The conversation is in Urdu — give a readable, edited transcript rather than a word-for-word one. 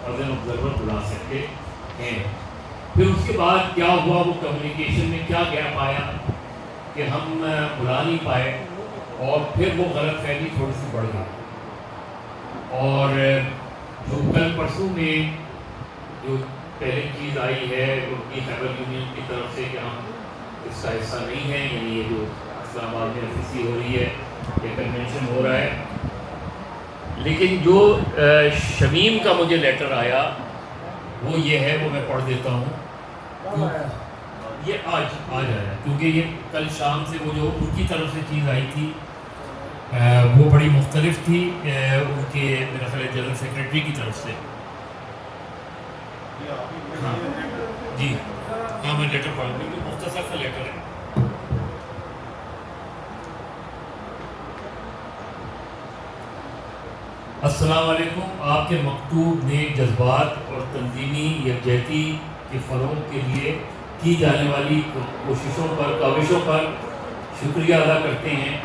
ایز این آبزرور بلا سکتے ہیں. پھر اس کے بعد کیا ہوا, وہ کمیونیکیشن میں کیا گیپ آیا کہ ہم بلا نہیں پائے, اور پھر وہ غلط فہمی تھوڑی سی بڑھ گئی. اور جو کل پرسوں میں جو پہلی چیز آئی ہے وہ کی خیبر یونین کی طرف سے کہ ہم اس کا حصہ نہیں ہیں, یعنی یہ جو اسلام آباد میں FEC ہو رہی ہے, یہ کنونشن ہو رہا ہے. لیکن جو شمیم کا مجھے لیٹر آیا وہ یہ ہے, وہ میں پڑھ دیتا ہوں. یہ آج آیا کیونکہ یہ کل شام سے وہ جو ان کی طرف سے چیز آئی تھی وہ بڑی مختلف تھی ان کے میرا خیال ہے جنرل سیکرٹری کی طرف سے. ہاں جی ہاں, میں لیٹر پڑھ دوں, مختصر سا لیٹر ہے. السلام علیکم. آپ کے مکتوب نیک جذبات اور تنظیمی یکجہتی کے فروغ کے لیے کی جانے والی کوششوں پر کاوشوں پر شکریہ ادا کرتے ہیں.